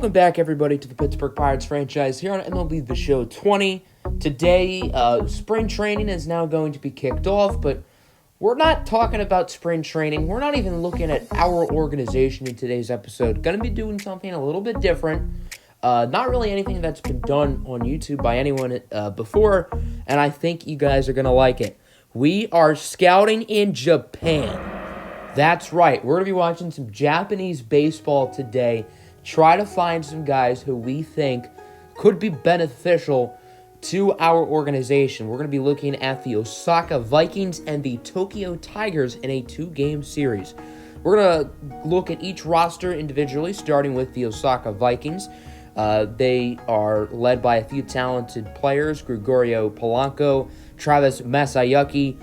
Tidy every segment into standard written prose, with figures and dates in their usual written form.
Welcome back, everybody, to the Pittsburgh Pirates franchise here on MLB The Show 20. Today, spring training is now going to be kicked off, but we're not talking about spring training. We're not even looking at our organization in today's episode. Going to be doing something a little bit different. Not really anything that's been done on YouTube by anyone before, and I think you guys are going to like it. We are scouting in Japan. That's right. We're going to be watching some Japanese baseball today. Try to find some guys who we think could be beneficial to our organization. We're going to be looking at the Osaka Vikings and the Tokyo Tigers in a 2-game series. We're going to look at each roster individually, starting with the Osaka Vikings. They are led by a few talented players, Gregorio Polanco, Travis Masayuki.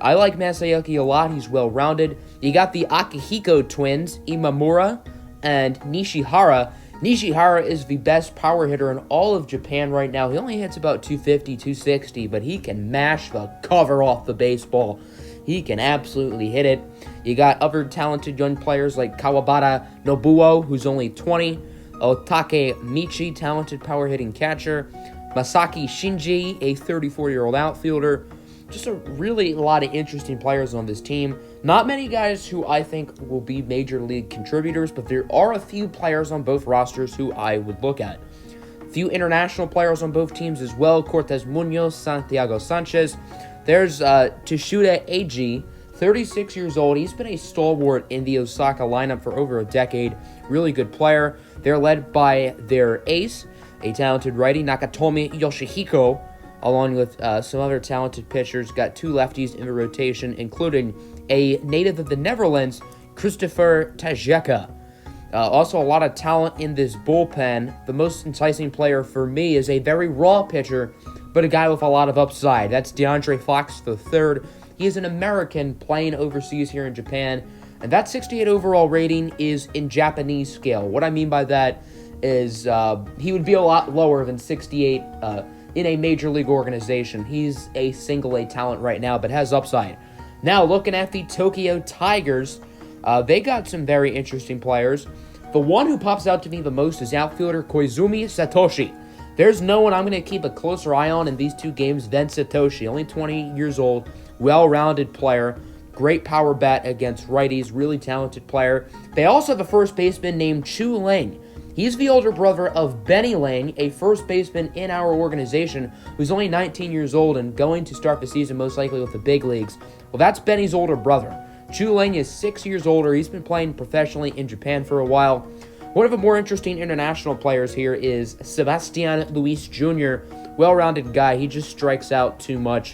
I like Masayuki a lot. He's well-rounded. You got the Akihiko twins, Imamura and Nishihara. Nishihara is the best power hitter in all of Japan right now. He only hits about 250, 260, but he can mash the cover off the baseball. He can absolutely hit it. You got other talented young players like Kawabata Nobuo, who's only 20, Otake Michi, talented power-hitting catcher, Masaki Shinji, a 34-year-old outfielder. Just a lot of interesting players on this team. Not many guys who I think will be major league contributors, but there are a few players on both rosters who I would look at. A few international players on both teams as well. Cortez Munoz, Santiago Sanchez. There's Toshuda Eiji, 36 years old. He's been a stalwart in the Osaka lineup for over a decade. Really good player. They're led by their ace, a talented righty, Nakatomi Yoshihiko, along with some other talented pitchers. Got 2 lefties in the rotation, including a native of the Netherlands, Christopher Tajeka. Also, a lot of talent in this bullpen. The most enticing player for me is a very raw pitcher, but a guy with a lot of upside. That's DeAndre Fox III. He is an American playing overseas here in Japan, and that 68 overall rating is in Japanese scale. What I mean by that is he would be a lot lower than 68 in a major league organization. He's a single-A talent right now, but has upside. Now, looking at the Tokyo Tigers, they got some very interesting players. The one who pops out to me the most is outfielder Koizumi Satoshi. There's no one I'm going to keep a closer eye on in these 2 games than Satoshi. Only 20 years old, well-rounded player, great power bat against righties, really talented player. They also have a first baseman named Chu Lang. He's the older brother of Benny Lang, a first baseman in our organization who's only 19 years old and going to start the season most likely with the big leagues. Well, that's Benny's older brother. Chu Lang is 6 years older. He's been playing professionally in Japan for a while. One of the more interesting international players here is Sebastian Luis Jr., well-rounded guy. He just strikes out too much.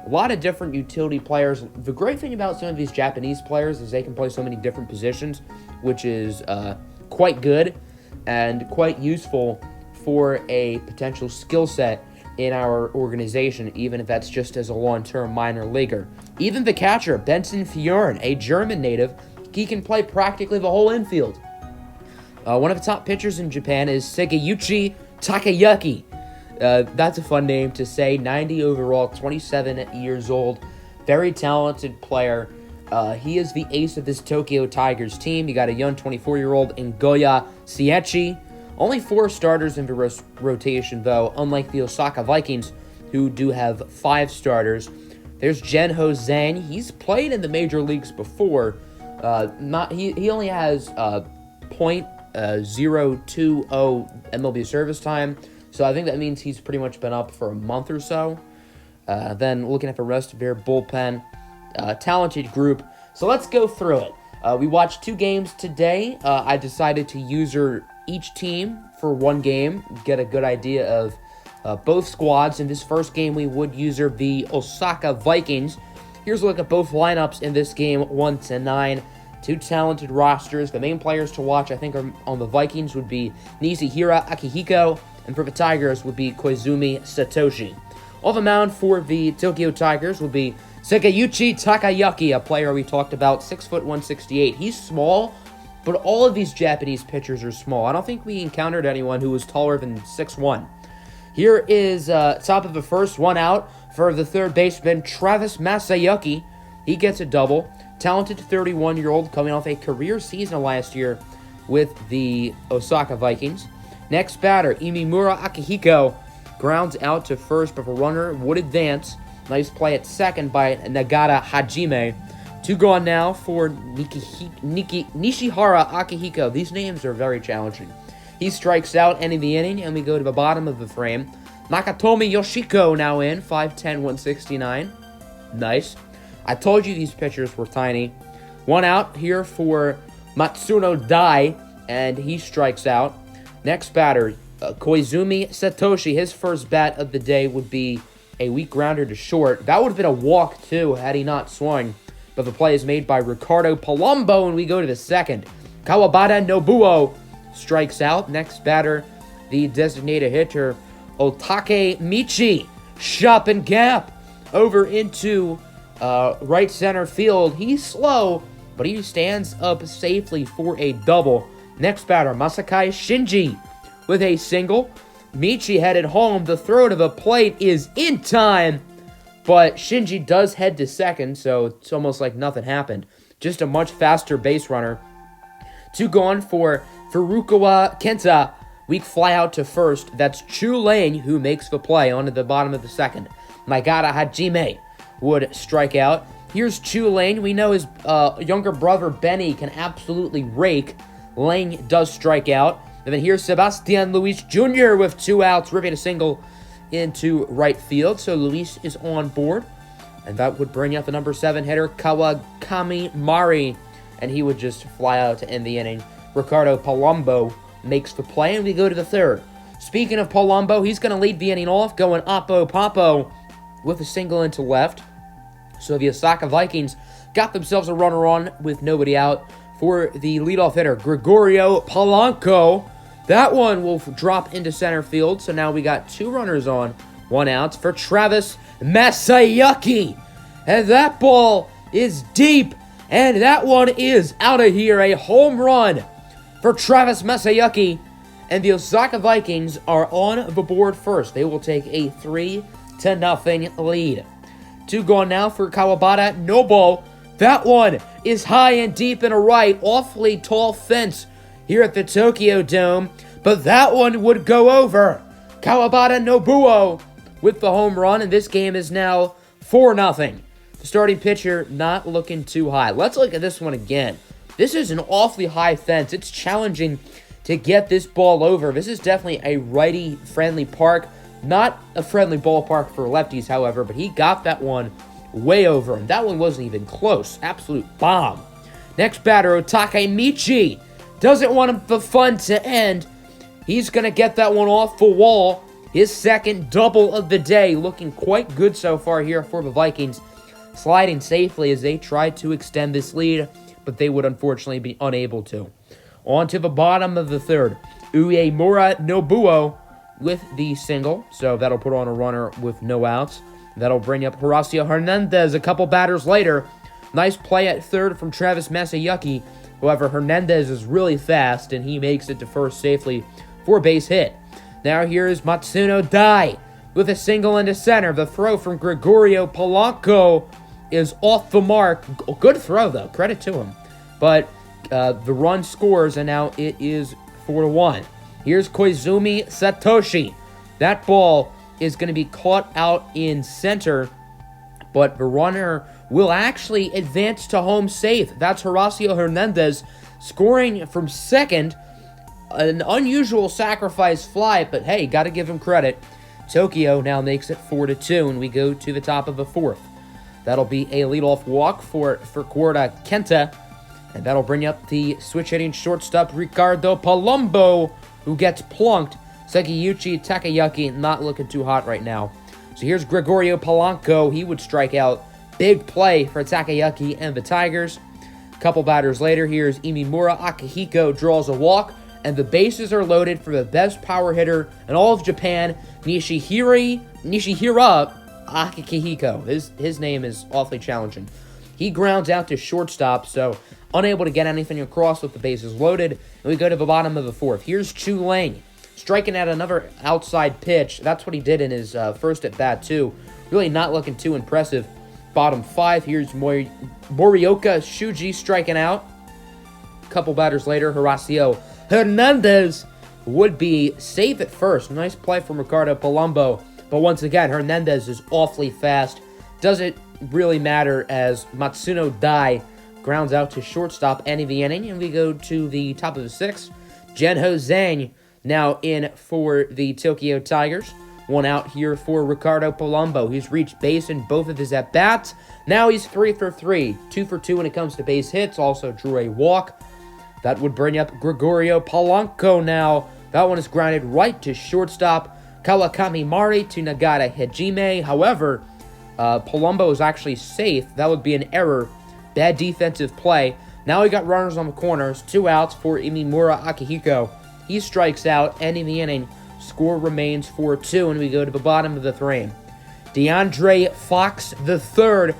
A lot of different utility players. The great thing about some of these Japanese players is they can play so many different positions, which is quite good and quite useful for a potential skill set in our organization, even if that's just as a long-term minor leaguer. Even the catcher, Benson Fjorn, a German native, he can play practically the whole infield. One of the top pitchers in Japan is Segeyuchi Takayuki. That's a fun name to say. 90 overall, 27 years old, very talented player. He is the ace of this Tokyo Tigers team. You got a young 24-year-old Ngoya Siechi. Only 4 starters in the rotation, though, unlike the Osaka Vikings, who do have 5 starters. There's Genho Zhang. He's played in the major leagues before. He only has .020 MLB service time, so I think that means he's pretty much been up for a month or so. Then looking at the rest of their bullpen, talented group. So let's go through it. We watched 2 games today. I decided to user each team for 1 game, get a good idea of both squads. In this first game, we would user the Osaka Vikings. Here's a look at both lineups in this game, 1-9. 2 talented rosters. The main players to watch, I think, on the Vikings would be Nishihara Akihiko, and for the Tigers would be Koizumi Satoshi. On the mound for the Tokyo Tigers would be Segeyuchi Takayuki, a player we talked about, 6', 168. He's small, but all of these Japanese pitchers are small. I don't think we encountered anyone who was taller than 6'1". Here is top of the first, 1 out for the third baseman, Travis Masayuki. He gets a double. Talented 31-year-old coming off a career season last year. with the Osaka Vikings. Next batter, Imimura Akihiko grounds out to first, but a runner would advance. Nice play at second by Nagata Hajime. 2 gone now for Nishihara Akihiko. These names are very challenging. He strikes out, ending the inning, and we go to the bottom of the frame. Nakatomi Yoshiko now in, 5'10", 169. Nice. I told you these pitchers were tiny. 1 out here for Matsuno Dai, and he strikes out. Next batter, Koizumi Satoshi. His first bat of the day would be a weak grounder to short. That would have been a walk, too, had he not swung. But the play is made by Ricardo Palumbo, and we go to the second. Kawabata Nobuo strikes out. Next batter, the designated hitter, Otake Michi. Shop and gap over into right center field. He's slow, but he stands up safely for a double. Next batter, Masakai Shinji with a single. Michi headed home. The throw to the plate is in time, but Shinji does head to second, so it's almost like nothing happened. Just a much faster base runner. 2 gone for Furukawa Kenta. Weak fly out to first. That's Chu Lane who makes the play onto the bottom of the second. Nagata Hajime would strike out. Here's Chu Lane. We know his younger brother Benny can absolutely rake. Lane does strike out. And then here's Sebastian Luis Jr. with 2 outs, ripping a single into right field. So Luis is on board. And that would bring up the number 7 hitter, Kawakami Mari. And he would just fly out to end the inning. Ricardo Palumbo makes the play, and we go to the third. Speaking of Palumbo, he's going to lead the inning off, going Oppo-Poppo with a single into left. So the Osaka Vikings got themselves a runner on with nobody out for the leadoff hitter, Gregorio Polanco. That one will drop into center field, so now we got 2 runners on, 1 out for Travis Masayuki. And that ball is deep, and that one is out of here. A home run for Travis Masayuki, and the Osaka Vikings are on the board first. They will take a 3-0 lead. 2 gone now for Kawabata Nobo. That one is high and deep and a right, awfully tall fence here at the Tokyo Dome, but that one would go over. Kawabata Nobuo with the home run, and this game is now 4-0. The starting pitcher not looking too high. Let's look at this one again. This is an awfully high fence. It's challenging to get this ball over. This is definitely a righty-friendly park. Not a friendly ballpark for lefties, however, but he got that one way over him. That one wasn't even close. Absolute bomb. Next batter, Otake Michi. Doesn't want the fun to end. He's going to get that one off the wall. His second double of the day. Looking quite good so far here for the Vikings. Sliding safely as they try to extend this lead, but they would unfortunately be unable to. On to the bottom of the third. Uemura Nobuo with the single, so that'll put on a runner with no outs. That'll bring up Horacio Hernandez a couple batters later. Nice play at third from Travis Masayuki. However, Hernandez is really fast, and he makes it to first safely for a base hit. Now here's Matsuno Dai with a single into center. The throw from Gregorio Polanco is off the mark. Good throw, though. Credit to him. But the run scores, and now it is 4-1. Here's Koizumi Satoshi. That ball is going to be caught out in center, but the runner will actually advance to home safe. That's Horacio Hernandez scoring from second. An unusual sacrifice fly, but hey, got to give him credit. Tokyo now makes it 4-2, and we go to the top of the fourth. That'll be a leadoff walk for Kota Kenta, and that'll bring up the switch-hitting shortstop Ricardo Palumbo, who gets plunked. Sekiyuchi Takayuki not looking too hot right now. So here's Gregorio Polanco. He would strike out. Big play for Takayuki and the Tigers. A couple batters later, here's Imimura Akihiko draws a walk, and the bases are loaded for the best power hitter in all of Japan, Nishihira Akihiko. His name is awfully challenging. He grounds out to shortstop, so unable to get anything across with the bases loaded, and we go to the bottom of the fourth. Here's Chu Lang striking at another outside pitch. That's what he did in his first at-bat, too. Really not looking too impressive. Bottom five, here's Morioka Shuji striking out. couple batters later, Horacio Hernandez would be safe at first. Nice play from Ricardo Palumbo. But once again, Hernandez is awfully fast. Doesn't really matter as Matsuno Dai grounds out to shortstop, ending the inning. And we go to the top of the sixth. Genho Zhang now in for the Tokyo Tigers. One out here for Ricardo Palumbo. He's reached base in both of his at-bats. Now he's 3 for 3. 2 for 2 when it comes to base hits. Also drew a walk. That would bring up Gregorio Polanco now. That one is grounded right to shortstop. Kawakami Mari to Nagata Hajime. However, Palumbo is actually safe. That would be an error. Bad defensive play. Now we got runners on the corners. 2 outs for Imimura Akihiko. He strikes out, ending the inning. Score remains 4-2, and we go to the bottom of the frame. DeAndre Fox III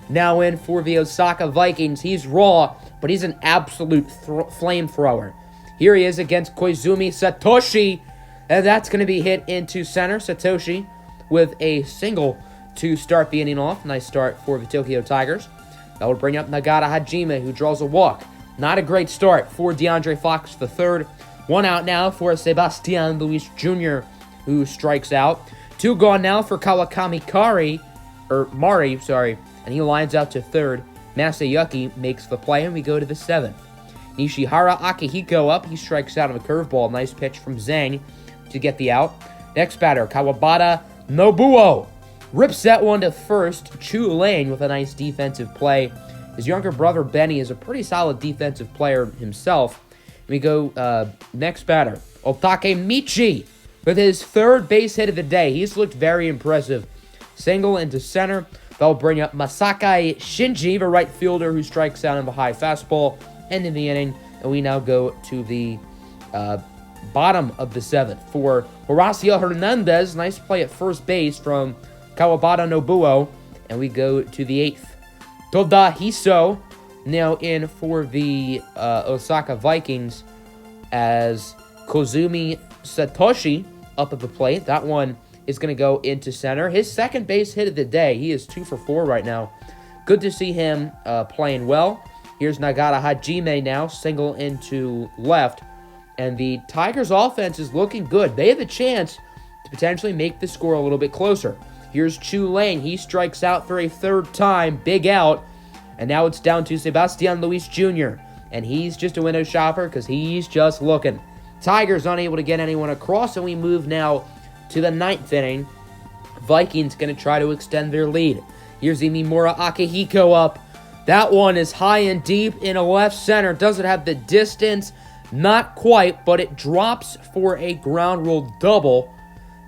now in for the Osaka Vikings. He's raw, but he's an absolute flamethrower. Here he is against Koizumi Satoshi, and that's going to be hit into center. Satoshi with a single to start the inning off. Nice start for the Tokyo Tigers. That will bring up Nagata Hajime, who draws a walk. Not a great start for DeAndre Fox III. 1 out now for Sebastian Luis Jr., who strikes out. 2 gone now for Kawakami Mari, and he lines out to third. Masayuki makes the play, and we go to the 7th. Nishihara Akihiko up. He strikes out on a curveball. Nice pitch from Zhang to get the out. Next batter, Kawabata Nobuo. Rips that one to first. Chu Lane with a nice defensive play. His younger brother, Benny, is a pretty solid defensive player himself. We go next batter, Otake Michi, with his 3rd base hit of the day. He's looked very impressive. Single into center. They'll bring up Masakai Shinji, the right fielder, who strikes out on the high fastball, ending the inning. And we now go to the bottom of the 7th for Horacio Hernandez. Nice play at first base from Kawabata Nobuo. And we go to the 8th. Toda Hiso now in for the Osaka Vikings as Kozumi Satoshi up at the plate. That one is going to go into center. His 2nd base hit of the day. He is 2 for 4 right now. Good to see him playing well. Here's Nagata Hajime now, single into left. And the Tigers' offense is looking good. They have a chance to potentially make the score a little bit closer. Here's Chu Lane. He strikes out for a 3rd time. Big out. And now it's down to Sebastian Luis Jr. And he's just a window shopper because he's just looking. Tigers unable to get anyone across, and we move now to the 9th inning. Vikings going to try to extend their lead. Here's Imimura Akihiko up. That one is high and deep in a left center. Doesn't have the distance. Not quite, but it drops for a ground rule double.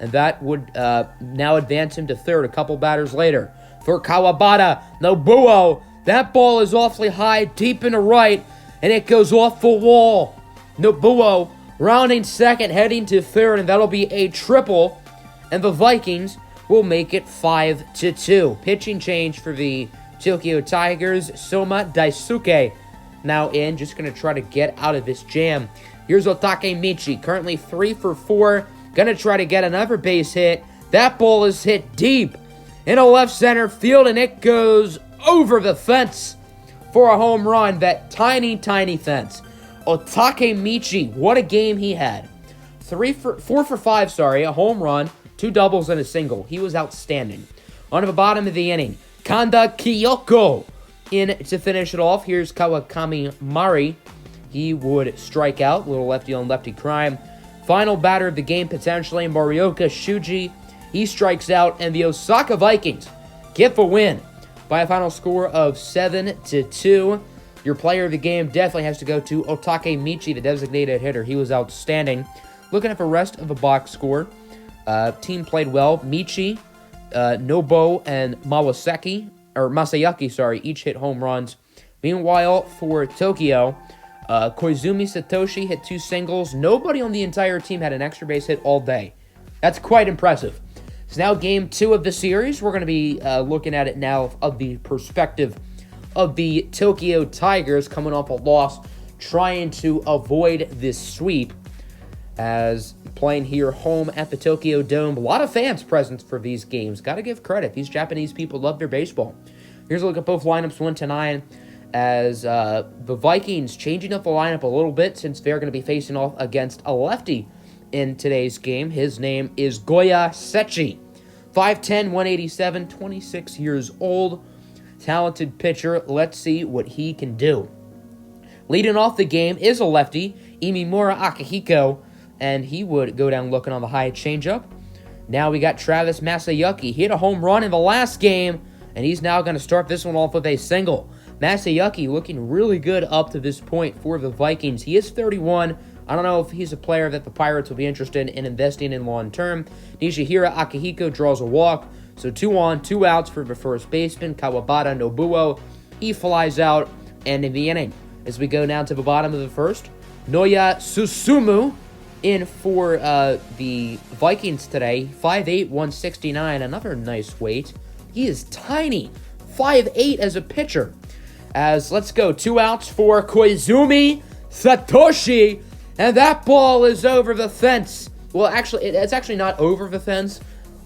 And that would now advance him to third a couple batters later. For Kawabata Nobuo, that ball is awfully high, deep in the right, and it goes off the wall. Nobuo rounding second, heading to third, and that'll be a triple. And the Vikings will make it 5-2. Pitching change for the Tokyo Tigers. Soma Daisuke now in, just going to try to get out of this jam. Here's Otake Michi, currently 3 for 4. Going to try to get another base hit. That ball is hit deep in a left center field, and it goes over the fence for a home run. That tiny, tiny fence. Otake Michi, what a game he had. 4 for 5, a home run, 2 doubles and a single. He was outstanding. On to the bottom of the inning, Kanda Kyoko in to finish it off. Here's Kawakami Mari. He would strike out. Little lefty on lefty crime. Final batter of the game, potentially, Morioka Shuji. He strikes out, and the Osaka Vikings get the win by a final score of 7-2. Your player of the game definitely has to go to Otake Michi, the designated hitter. He was outstanding. Looking at the rest of the box score, team played well. Michi, Nobo, and Masayuki, each hit home runs. Meanwhile, for Tokyo, Koizumi Satoshi hit 2 singles. Nobody on the entire team had an extra base hit all day. That's quite impressive. It's now game 2 of the series. We're going to be looking at it now of the perspective of the Tokyo Tigers coming off a loss, trying to avoid this sweep as playing here home at the Tokyo Dome. A lot of fans present for these games. Got to give credit. These Japanese people love their baseball. Here's a look at both lineups 1 to 9. as the Vikings changing up the lineup a little bit since they're going to be facing off against a lefty in today's game. His name is Goya Sechi. 5'10", 187, 26 years old. Talented pitcher. Let's see what he can do. Leading off the game is a lefty, Imimura Akihiko, and he would go down looking on the high changeup. Now we got Travis Masayuki. He hit a home run in the last game, and he's now going to start this one off with a single. Masayuki looking really good up to this point for the Vikings. He is 31. I don't know if he's a player that the Pirates will be interested in investing in long term. Nishihira Akihiko draws a walk. So 2 on, 2 outs for the first baseman, Kawabata Nobuo. He flies out, and in the inning, as we go down to the bottom of the first, Noya Susumu in for the Vikings today. 5'8", 169, another nice weight. He is tiny, 5'8" as a pitcher. As let's go, 2 outs for Koizumi Satoshi, and that ball is over the fence. Well, actually, it's actually not over the fence,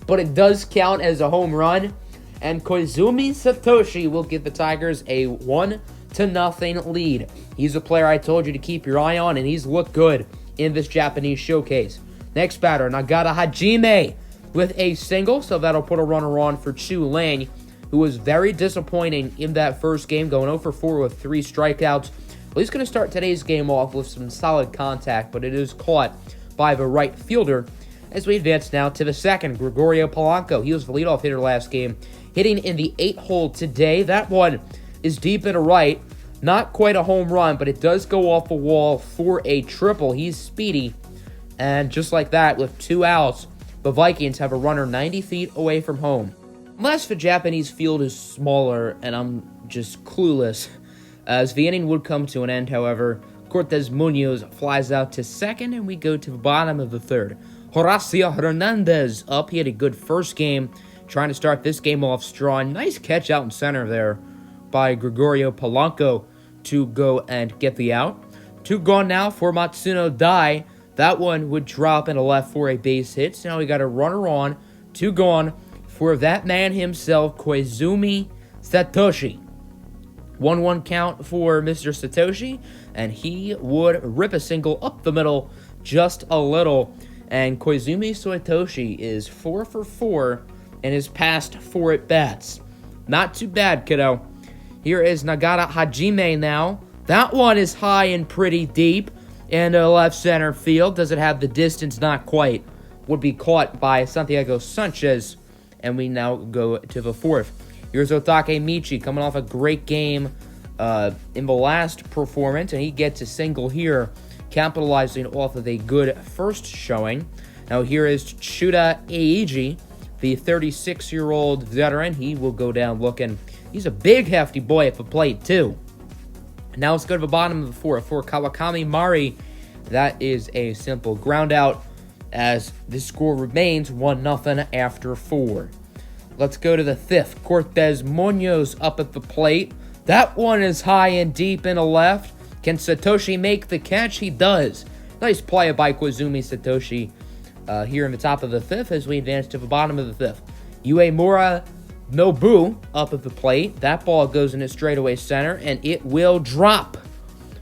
but it does count as a home run. And Koizumi Satoshi will give the Tigers a 1-0 lead. He's a player I told you to keep your eye on, and he's looked good in this Japanese showcase. Next batter, Nagata Hajime with a single, so that'll put a runner on for Chu Lang, who was very disappointing in that first game, going 0 for 4 with 3 strikeouts. Well, he's going to start today's game off with some solid contact, but it is caught by the right fielder. As we advance now to the second, Gregorio Polanco. He was the leadoff hitter last game, hitting in the 8-hole today. That one is deep and right. Not quite a home run, but it does go off the wall for a triple. He's speedy. And just like that, with 2 outs, the Vikings have a runner 90 feet away from home. Unless the Japanese field is smaller, and I'm just clueless. As the inning would come to an end, however, Cortez Munoz flies out to second, and we go to the bottom of the third. Horacio Hernandez up. He had a good first game, trying to start this game off strong. Nice catch out in center there by Gregorio Polanco to go and get the out. 2 gone now for Matsuno Dai. That one would drop into left for a base hit. So now we got a runner on. 2 gone for that man himself, Koizumi Satoshi. 1-1 count for Mr. Satoshi, and he would rip a single up the middle just a little. And Koizumi Satoshi is 4 for 4 in his past 4 at-bats. Not too bad, kiddo. Here is Nagata Hajime now. That one is high and pretty deep into left center field. Does it have the distance? Not quite. Would be caught by Santiago Sanchez. And we now go to the fourth. Here's Otake Michi coming off a great game in the last performance. And he gets a single here, capitalizing off of a good first showing. Now here is Chuda Eiji, the 36-year-old veteran. He will go down looking. He's a big, hefty boy at the plate, too. Now let's go to the bottom of the fourth for Kawakami Mari. That is a simple ground out as the score remains 1-0 after 4. Let's go to the fifth. Cortez Munoz up at the plate. That one is high and deep in the left. Can Satoshi make the catch? He does. Nice play by Koizumi Satoshi here in the top of the fifth as we advance to the bottom of the fifth. Uemura Nobu up at the plate. That ball goes in a straightaway center, and it will drop.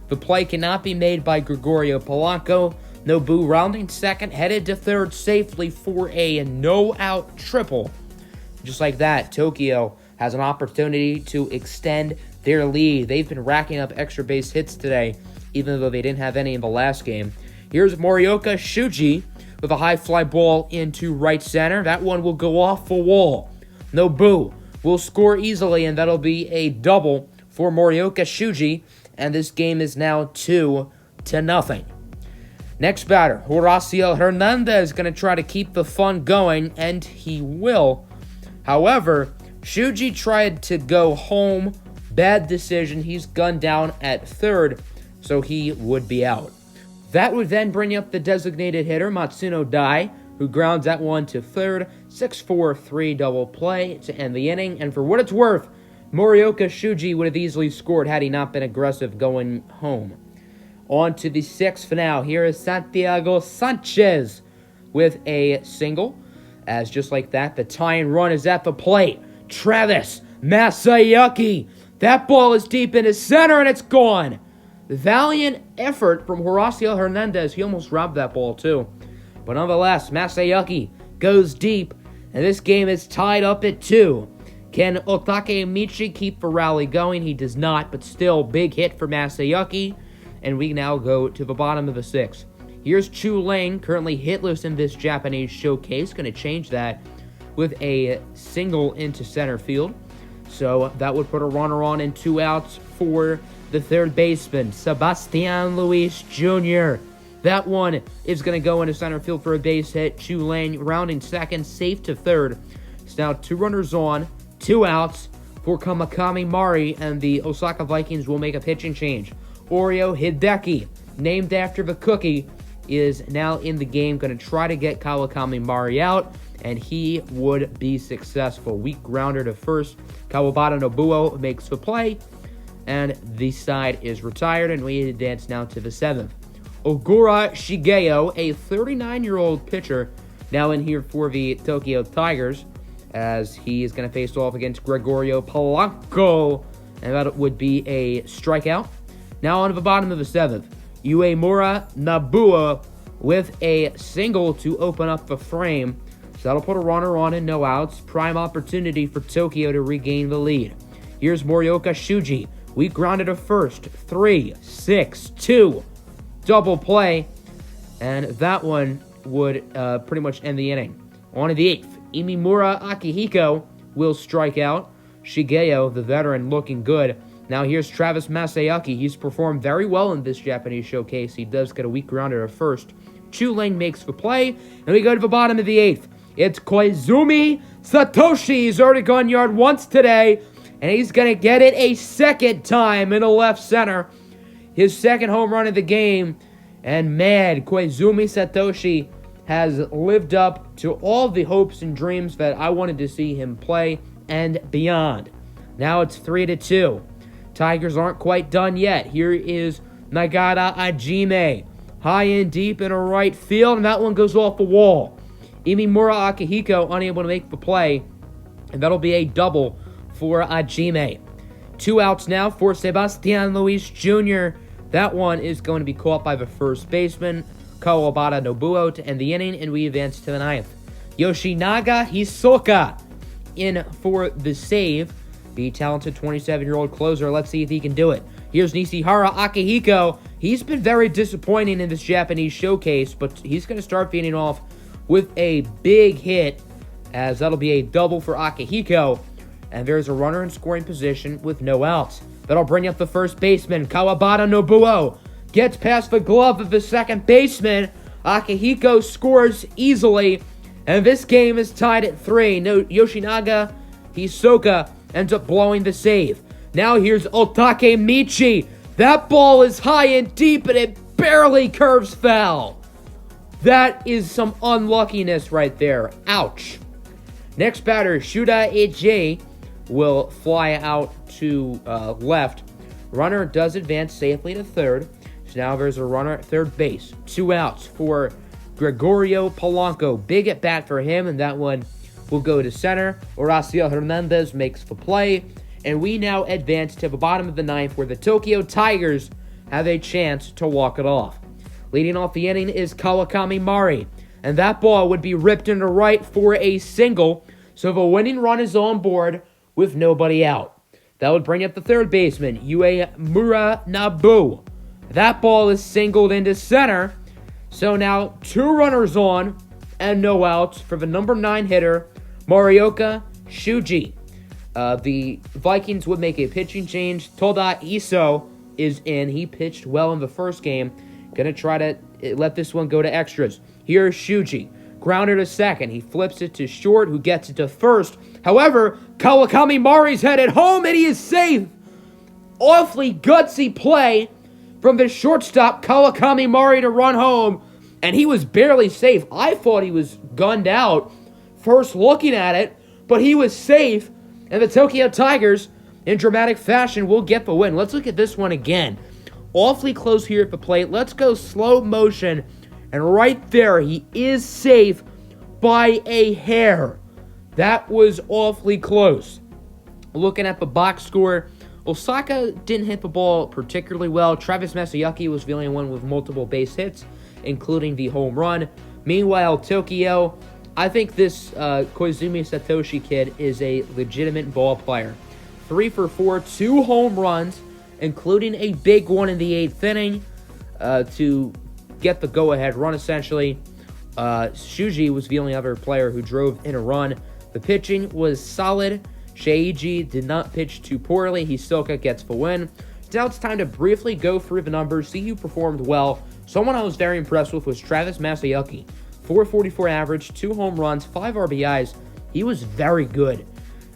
The play cannot be made by Gregorio Polanco. Nobu rounding second, headed to third safely for a no-out triple. Just like that, Tokyo has an opportunity to extend their lead. They've been racking up extra base hits today, even though they didn't have any in the last game. Here's Morioka Shuji with a high fly ball into right center. That one will go off the wall. Nobu will score easily, and that'll be a double for Morioka Shuji, and this game is now 2-0. Next batter, Horacio Hernandez is going to try to keep the fun going, and he will. However, Shuji tried to go home. Bad decision. He's gunned down at third, so he would be out. That would then bring up the designated hitter, Matsuno Dai, who grounds that one to third. 6-4-3 double play to end the inning. And for what it's worth, Morioka Shuji would have easily scored had he not been aggressive going home. On to the sixth now. Here is Santiago Sanchez with a single. As just like that, the tying run is at the plate. Travis Masayuki That ball is deep into center, and it's gone. Valiant effort from Horacio Hernandez. He almost robbed that ball, too. But nonetheless, Masayuki goes deep, and this game is tied up at 2. Can Otake Michi keep the rally going? He does not, but still, big hit for Masayuki. And we now go to the bottom of the 6th. Here's Chu Lane, currently hitless in this Japanese showcase. Going to change that with a single into center field. So that would put a runner on and 2 outs for the third baseman, Sebastian Luis Jr. That one is going to go into center field for a base hit. Chu Lane rounding second, safe to third. It's now 2 runners on, 2 outs for Kawakami Mari, and the Osaka Vikings will make a pitching change. Oreo Hideki, named after the cookie, is now in the game, going to try to get Kawakami Mari out, and he would be successful. Weak grounder to first. Kawabata Nobuo makes the play, and the side is retired, and we advance now to the 7th. Ogura Shigeo, a 39-year-old pitcher, now in here for the Tokyo Tigers, as he is going to face off against Gregorio Polanco, and that would be a strikeout. Now on to the bottom of the 7th. Uemura Nobuo with a single to open up the frame. So that'll put a runner on and no outs. Prime opportunity for Tokyo to regain the lead. Here's Morioka Shuji. We grounded to first. 3-6-2. Double play. And that one would pretty much end the inning. On to the 8th. Imimura Akihiko will strike out. Shigeo, the veteran, looking good. Now here's Travis Masayuki. He's performed very well in this Japanese showcase. He does get a weak grounder at first. Chu Lane makes the play, and we go to the bottom of the 8th. It's Koizumi Satoshi. He's already gone yard once today, and he's going to get it a second time in the left center. His second home run of the game, and man, Koizumi Satoshi has lived up to all the hopes and dreams that I wanted to see him play and beyond. Now it's 3-2. Tigers aren't quite done yet. Here is Nagata Ajime. High and deep in a right field, and that one goes off the wall. Imimura Akihiko unable to make the play, and that'll be a double for Ajime. 2 outs now for Sebastian Luis Jr. That one is going to be caught by the first baseman, Kawabata Nobuo, to end the inning, and we advance to the 9th. Yoshinaga Hisoka in for the save. The talented 27-year-old closer. Let's see if he can do it. Here's Nishihara Akihiko. He's been very disappointing in this Japanese showcase, but he's going to start feeding off with a big hit, as that'll be a double for Akihiko. And there's a runner in scoring position with no outs. That'll bring up the first baseman, Kawabata Nobuo. Gets past the glove of the second baseman. Akihiko scores easily, and this game is tied at 3. Yoshinaga Hisoka ends up blowing the save. Now here's Otake Michi. That ball is high and deep, and it barely curves foul. That is some unluckiness right there. Ouch. Next batter, Shuda Eiji, will fly out to left. Runner does advance safely to third. So now there's a runner at third base. 2 outs for Gregorio Polanco. Big at bat for him, and that one will go to center. Horacio Hernandez makes the play. And we now advance to the bottom of the 9th, where the Tokyo Tigers have a chance to walk it off. Leading off the inning is Kawakami Mari. And that ball would be ripped into right for a single. So the winning run is on board with nobody out. That would bring up the third baseman, Uemura Nobuo. That ball is singled into center. So now 2 runners on and no outs for the number 9 hitter, Morioka Shuji. The Vikings would make a pitching change. Toda Iso is in. He pitched well in the first game. Gonna try to let this one go to extras. Here's Shuji. Grounder to second. He flips it to short, who gets it to first. However, Kawakami Mari's headed home, and he is safe. Awfully gutsy play from the shortstop, Kawakami Mari, to run home, and he was barely safe. I thought he was gunned out first looking at it, but he was safe, and the Tokyo Tigers, in dramatic fashion, will get the win. Let's look at this one again. Awfully close here at the plate. Let's go slow motion, and right there, he is safe by a hair. That was awfully close. Looking at the box score, Osaka didn't hit the ball particularly well. Travis Masayuki was the only one with multiple base hits, including the home run. Meanwhile, Tokyo, I think this Koizumi Satoshi kid is a legitimate ball player. 3 for 4, 2 home runs, including a big one in the 8th inning to get the go-ahead run, essentially. Shuji was the only other player who drove in a run. The pitching was solid. Sheiji did not pitch too poorly. Hisoka gets the win. Now it's time to briefly go through the numbers, see who performed well. Someone I was very impressed with was Travis Masayuki. 444 average, 2 home runs, 5 RBIs. He was very good.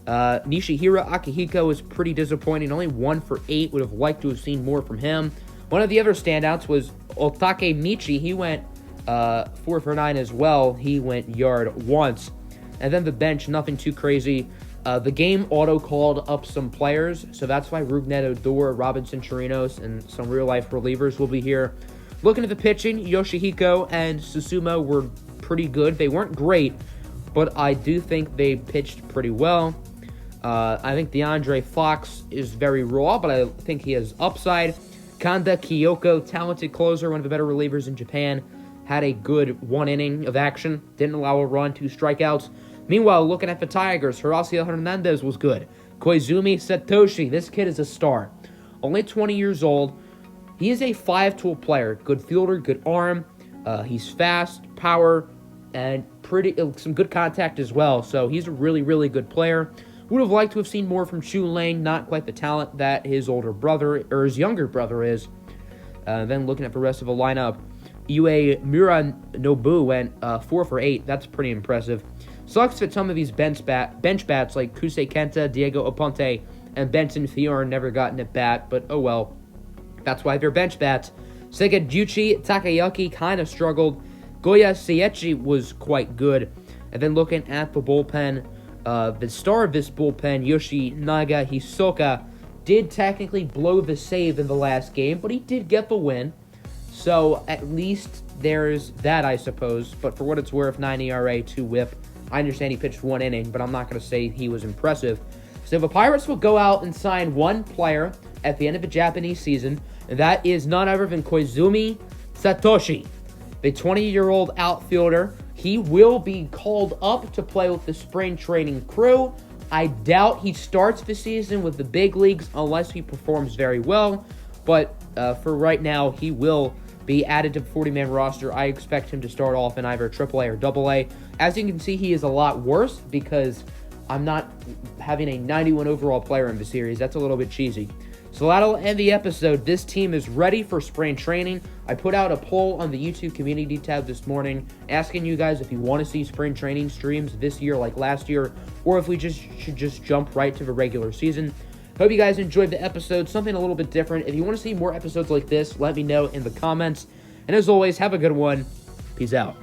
Nishihiro Akihiko was pretty disappointing. Only 1 for 8. Would have liked to have seen more from him. One of the other standouts was Otake Michi. He went 4 for 9 as well. He went yard once. And then the bench, nothing too crazy. The game auto-called up some players, so that's why Rugnet Odor, Robinson Chirinos, and some real-life relievers will be here. Looking at the pitching, Yoshihiko and Susumu were pretty good. They weren't great, but I do think they pitched pretty well. I think DeAndre Fox is very raw, but I think he has upside. Kanda Kyoko, talented closer, one of the better relievers in Japan, had a good 1 inning of action. Didn't allow a run, 2 strikeouts. Meanwhile, looking at the Tigers, Horacio Hernandez was good. Koizumi Satoshi, this kid is a star. Only 20 years old. He is a 5-tool player. Good fielder, good arm. He's fast, power, and some good contact as well. So he's a really, really good player. Would have liked to have seen more from Chu Lane. Not quite the talent that his older brother, or his younger brother is. Then looking at the rest of the lineup, Yue Muranobu went 4 for 8. That's pretty impressive. Sucks that some of these bench bats like Kusei Kenta, Diego Aponte, and Benson Fiore never gotten at bat, but oh well. That's why they're bench bats. Segajuchi Takayuki kind of struggled. Goya Seiichi was quite good. And then looking at the bullpen, the star of this bullpen, Yoshinaga Hisoka, did technically blow the save in the last game, but he did get the win. So at least there's that, I suppose. But for what it's worth, 9 ERA, 2 whip. I understand he pitched 1 inning, but I'm not going to say he was impressive. So the Pirates will go out and sign one player at the end of the Japanese season, and that is none other than Koizumi Satoshi, the 20-year-old outfielder. He will be called up to play with the spring training crew. I doubt he starts the season with the big leagues unless he performs very well, but for right now, he will be added to the 40-man roster. I expect him to start off in either AAA or AA. As you can see, he is a lot worse because I'm not having a 91 overall player in the series. That's a little bit cheesy. So that'll end the episode. This team is ready for spring training. I put out a poll on the YouTube community tab this morning asking you guys if you want to see spring training streams this year like last year, or if we should just jump right to the regular season. Hope you guys enjoyed the episode, something a little bit different. If you want to see more episodes like this, let me know in the comments. And as always, have a good one. Peace out.